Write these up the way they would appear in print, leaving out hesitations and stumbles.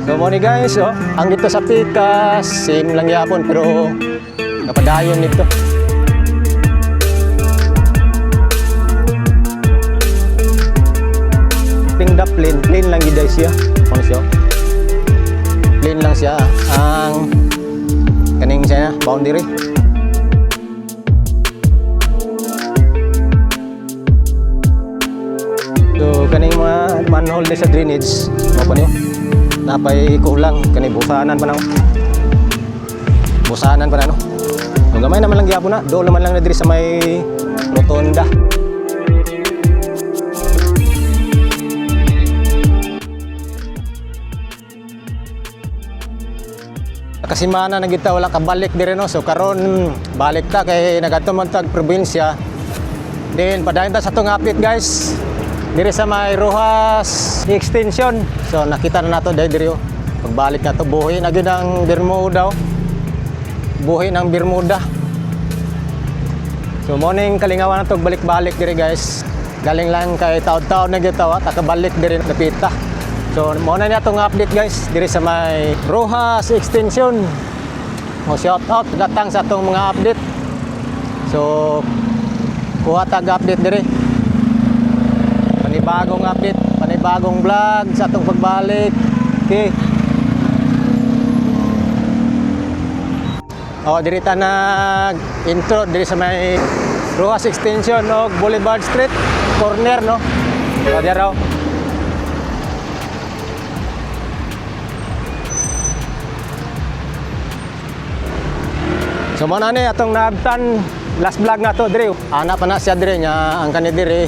So mo ni guys, oh, ang dito sa Pikas, same lang yapon pero napadayon nito. Tingda plain lang gid siya. Ano siya? Plain lang siya. Ang kaning siya boundary. So kaning mga manhole sa drainage, mo pa niyo. Napay kulang kani busanan pa na. Busanan pa na no. Kung gamay naman lang gyapon na, do naman lang na diri sa may rotonda. Kasimana na kita wala kabalik dire no. So karon balik ta kay nagadto man tag probinsya. Then padayon ta sa tong update guys. Dire sa may Rojas extension. So nakita na nato dahil dire pagbalik na to buhi na gyud ang Bermuda. Buhi ng Bermuda. So morning kalingawan na to balik-balik dire guys. Galing lang kay taud-taud na gyud tawa takabalik dire napita. So mo na niya tong update guys dire sa may Rojas extension. Mo shout out gatang sa tong mga update. So kuha tag update dire. Panibagong update, panibagong vlog sa atong pagbalik. Okay. Oh, diri ta nag-intro diri sa may Rojas extension og Boulevard Street corner no. So diya raw. So mo na ni atong naabtan last vlog na to diri. Ana pa na siya diri nya ang kani diri.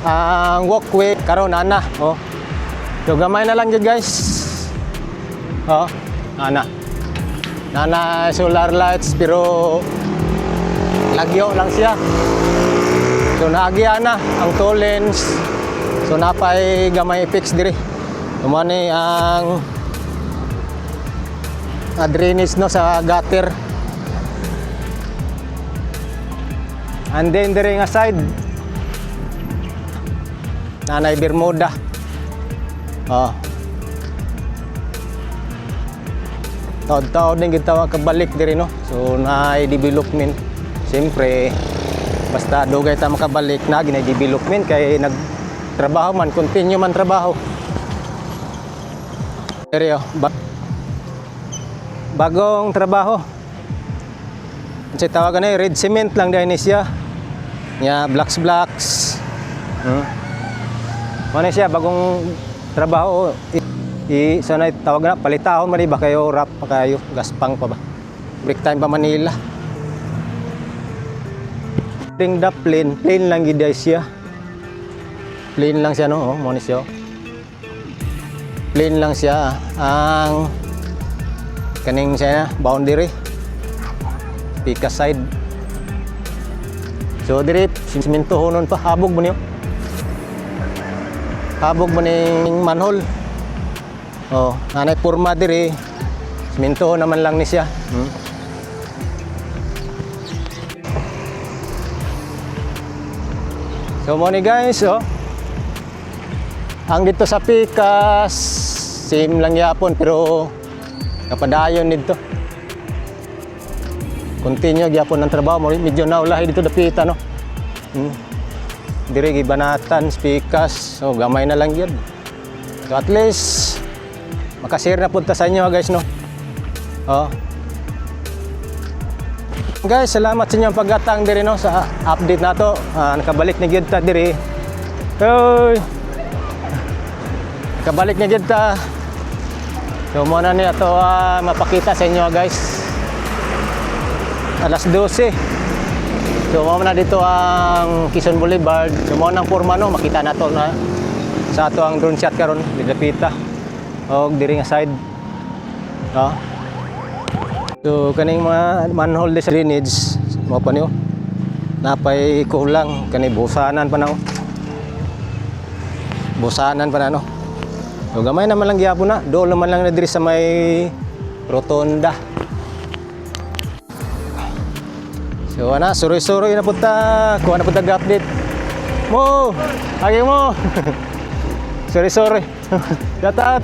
Ang walkway karon ana oh. So gamay na lang gyud guys. Oh, ana. Nana solar lights pero lagyo lang siya. So naagi ana ang toll lanes. So napay gamay fix diri. Umani ang drainage no sa gutter. And then diri nga side nanay Bermuda. Oh. Taud-taud din gitawa kabalik diri no. So naay development. Siyempre basta dugay ta makabalik na ginay development kay nagtrabaho man, continue man trabaho. Diri oh. Bagong trabaho. Kasi tawagan na red cement lang dahil siya. Nya blocks. Ano siya bagong trabaho. Sanay tawag na palitahon man ba kayo rap pa kayo gaspang pa ba. Break time pa Manila. Ding da plain lang gid siya. Plain lang siya no, oh, mo ni siya. Plain lang siya ang kaning siya boundary Pikas side. So dire simentohonon pa habog mo niyo. Habog mo ning manhole. Oh, nanay porma dire. Simentohon naman lang ni siya. So mo ni guys, oh. Ang dito sa Pikas same lang yapon pero kapadayon dito. Continue gyapon ang trabaho mo, medyo naulahi dito dapita no. Dire gibanatan Pikas, so gamay na lang gyud. So at least makashare na punta sa inyo guys no. Oh. Guys, salamat sa inyong paggatang diri no sa update nato. Nakabalik na gyud ta diri. Hoy. Nakabalik na gyud ta. So mo na ni ato mapakita sa inyo guys. Alas 12. So mo na dito ang Quezon Boulevard. So mo nang porma no makita nato na sa ato ang drone shot karon didapita. Og diri nga side. Oh. So kaning mga manhole sa drainage mo pa niyo. Napay kulang kani busanan pa na. Busanan pa na no. So gamay naman lang gyapon na, do naman lang na diri sa may rotonda. So So ana, suroy-suroy na punta. Kuha na punta update. Mo, agi mo. Suroy-suroy. Datat.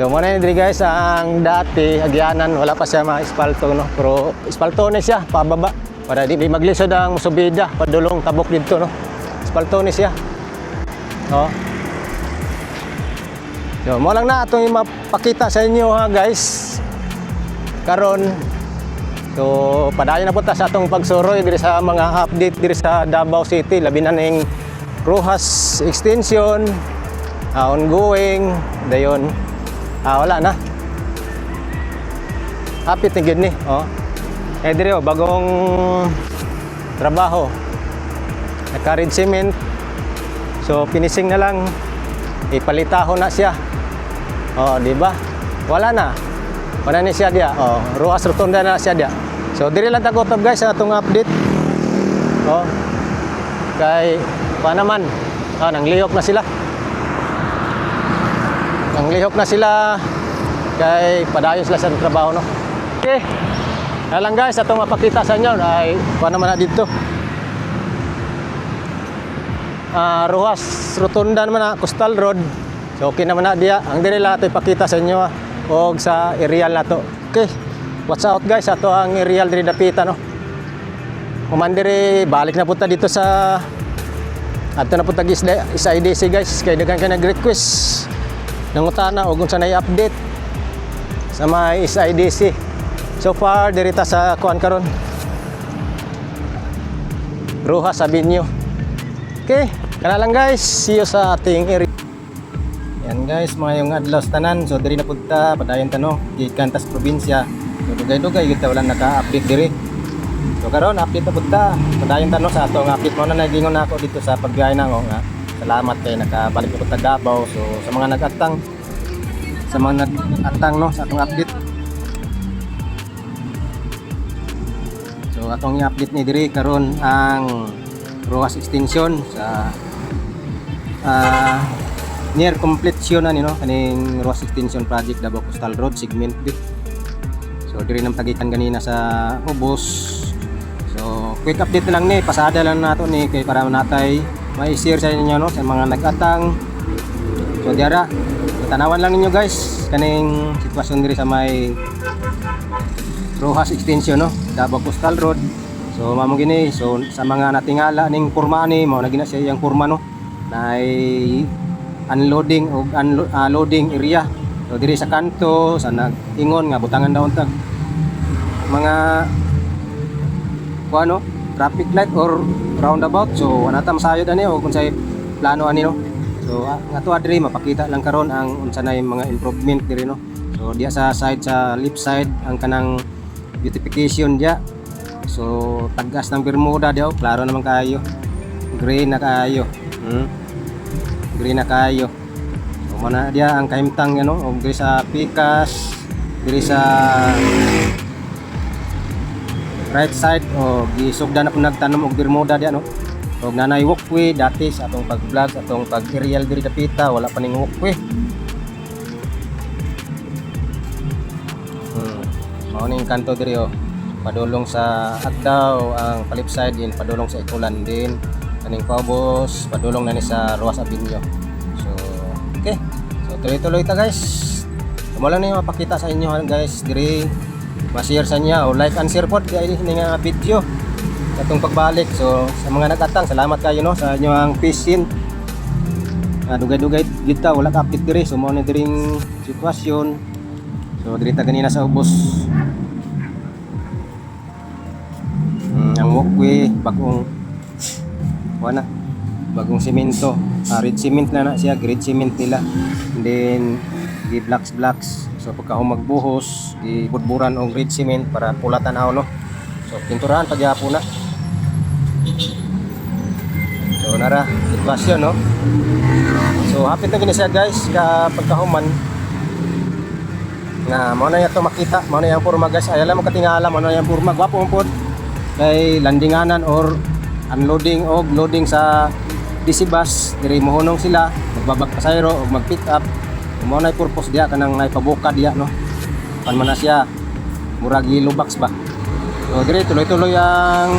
So muna yun diri guys, ang dati agyanan wala pa siya mga espalto no, pero espalto na siya pababa para di maglisod ang subida padulong tabok dito no. Espalto ni siya. Oh. So mo lang na atong mapakita sa inyo ha guys. Karon so padayon na punta sa atong pagsuroy diri sa mga update diri sa Davao City labi na ning Rojas extension ongoing dayon. Wala na. Hapit na gid ni. Oh. Diri bagong trabaho. Naka-red cement. So finishing na lang. Ipalitahon na siya. Oh, di ba? Wala na. Wala ni siya dia. Oh, Rojas Rotunda na siya dia. So diri lang ta kutob guys sa atong update. Oh. Kay pa naman. Nanglihok na sila. Ang lihok na sila kay padayon sila sa trabaho no. Okay. Lang guys, atong mapakita sa inyo ay kuha naman na dito. Rojas Rotunda naman na Coastal Road. So okay naman na diya. Ang diri lang ato ipakita sa inyo og sa aerial na to. Okay. Watch out guys, ato ang aerial diri dapita no. Kumandiri balik na punta dito sa ato na punta sa IDC guys kay daghan kay nag-request nangutana og unsa nay update sa may SIDC. So far dirita sa kuan karon Rojas Avenue. Okay, kana lang guys, see you sa ating area. Yan guys, mga yung adlaw tanan. So diri na punta padayon tano gikan tas probinsya. So dugay-dugay gyud wala naka-update diri. So karon update na punta padayon tano sa atong update mo na nagingon nako dito sa pagbiyahe na nga. Salamat kay nakabalik ko sa Davao. So sa mga nag-atang no sa atong update. So atong i-update ni diri karon ang Rojas extension sa near completion na ni no kaning Rojas extension project Davao Coastal Road segment B. So diri nang tagikan ganina sa ubos. So quick update na lang ni, pasada lang nato ni kay para natay mai-share sa inyo no sa mga nag-atang. So diara tanawan lang ninyo guys kaning sitwasyon diri sa may Rojas extension no Davao Coastal Road. So mamo gini, so sa mga natingala ning kurma ni mao na gina siya yang kurma no na unloading o loading area. So diri sa kanto sa nag-ingon nga butangan daw tag mga kuano traffic light or roundabout. So anata masayod ani o kung say plano ani no. So ngato adiri mapakita lang karon ang unsa nay mga improvement diri no. So diya sa side sa left side ang kanang beautification diya. So tagas ng Bermuda diya, klaro naman kayo. Green na kayo. Green na kayo. So mana diya ang kahimtang ano og diri sa Pikas, diri sa right side o gisugdan na po nagtanom og Bermuda diya no. Og nanay walkway dati sa atong pag-vlog, atong pag-aerial diri dapita wala pa ning walkway. Mao ning kanto diri oh. Padulong sa Agdao ang palip side din, padulong sa Ikulan din. Kaning Paubos, padulong na ni sa Rojas Avenue. So, okay. So tuloy-tuloy ta guys. Wala na yung mapakita sa inyo guys diri ma-share sa inyo o like and share po kay ini nga video atong pagbalik. So sa mga nag-atang salamat kayo no sa inyo ang patient. Dugay-dugay kita wala ka update diri so mao ni diring sitwasyon. So diri ta ganina sa ubos. Ang walkway bagong wala bagong semento. Red cement na siya, grade cement nila. And then blocks. So pagka magbuhos, ibudburan og red cement para pulatan aw no. So pinturahan pagyapon na. So nara sitwasyon no. So hapit na gini siya guys ka pagkahuman. Nga mao na yato makita, mao na yang porma guys. Ay alam mo katingala mao na yang porma gwapo mo pod. Kay landinganan or unloading o loading sa DC bus diri mohonong sila magbabag pasayro o mag-pick up. Mao na purpose diya kanang naipabuka diya no. Pan man na siya murag yellow box ba. So dire tuloy-tuloy ang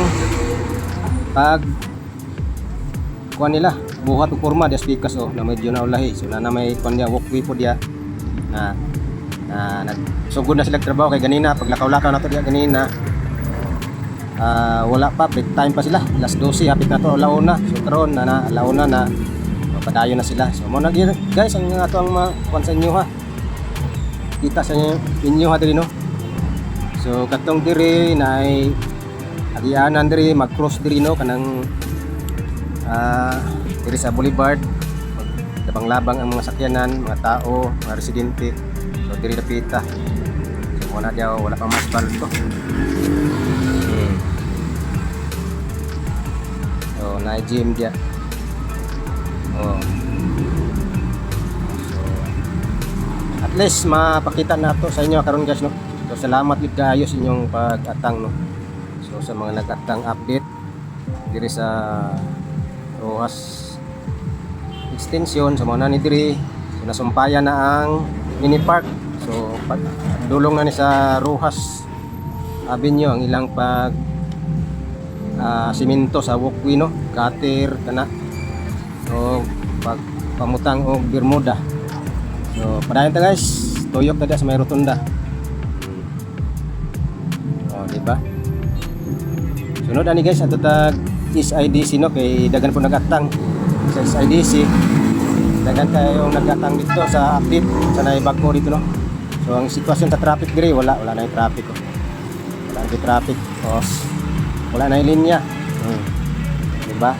pag kuan nila buhat og porma des pikas na medyo naulahi. So na may kuan dia walkway po dia na nagsugod na sila trabaho kay ganina pag lakaw-lakaw na to dia ganina. Wala pa, break time pa sila. Alas 12 hapit na to launa. So karon na launa na padayon na sila. So mo na guys ang ato ang kuan sa inyo ha. Kita sa inyo ha diri no. So katong diri na ay agianan diri mag-cross diri no kanang diri sa boulevard labang-labang ang mga sakyanan, mga tao, mga residente. So diri dapita. So wala daw wala pa mas bal to. So na gym dia. Oh. So at least mapakita na to sa inyo karon guys no. So salamat gid kayo sa inyong pag-atang no. So sa mga nag-atang update diri sa Rojas extension sa mga ni diri. So nasumpayan na ang mini park. So dulong na ni sa Rojas Avenue ang ilang pag simento sa walkway no, gutter kana. So pag pamutang og Bermuda. So padayon ta guys, tuyok ta sa may rotunda. Diba? Sunod ani guys ato tag SIDC no kay dagan po nagatang sa SIDC. Dagan kayo nagatang dito sa update sa naibag ko dito no. So ang sitwasyon sa traffic diri wala na yung traffic oh. Wala na yung traffic. Oh. Wala na yung linya. Diba?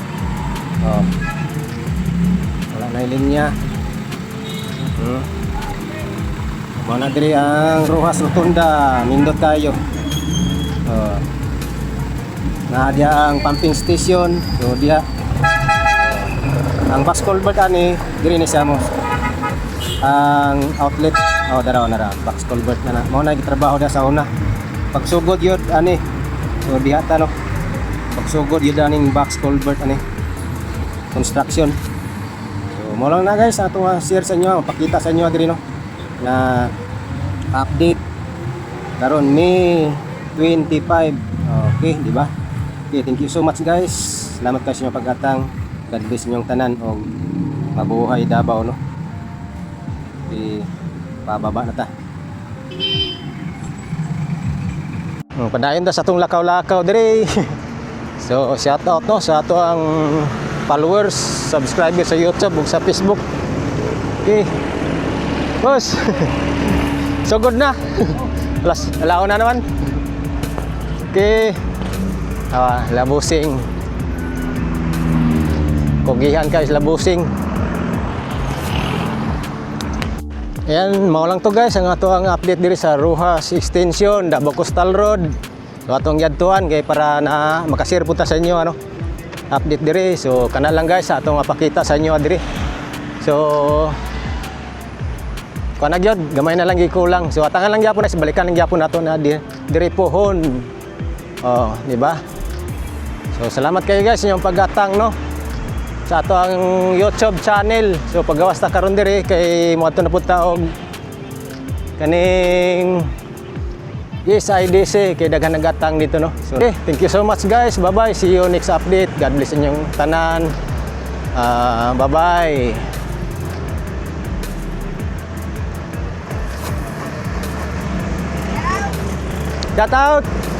Oh. Wala na yung linya. Mo na diri ang Rojas Rotunda, nindot tayo. Na dia ang pumping station. So dia ang box culvert ani diri ni sa mo ang outlet daraw na ra box culvert na mo na gitrabaho da sa una pagsugod yun ani. So diha ta no pagsugod yun aning box culvert ani construction. So mo lang na guys ato share sa inyo pakita sa inyo diri no na update karon May 25. Okay, di ba? Okay, thank you so much guys. Salamat kayo sa inyong pag-atang. God bless inyong tanan o mabuhay Davao no. Okay, pababa na ta. Padayon ta sa atong lakaw-lakaw diri. So, shout out no sa ato ang followers, subscribers sa YouTube ug sa Facebook. Okay. Boss. So good na. Plus, alaon na naman. Okay. Labusing. Kugihan kayo sa labusing. Ayan, mao lang to guys ang ato ang update diri sa Rojas Extension, Davao Coastal Road. So atong yadtuan kay para na makashare punta sa inyo ano. Update diri. So kana lang guys atong mapakita sa inyo diri. So kuan gyud, gamay na lang gikulang. So atangan lang gyapon na sa balikan lang gyapon nato na diri pohon. Oh, di ba? So salamat kayo guys sa inyong pag-atang no sa ato ang YouTube channel. So paggawas ta karon diri kay mo ato na punta og kaning SIDC kay daghan nagatang dito no. So okay, thank you so much guys. Bye-bye. See you next update. God bless inyong tanan. Bye-bye. Shout out.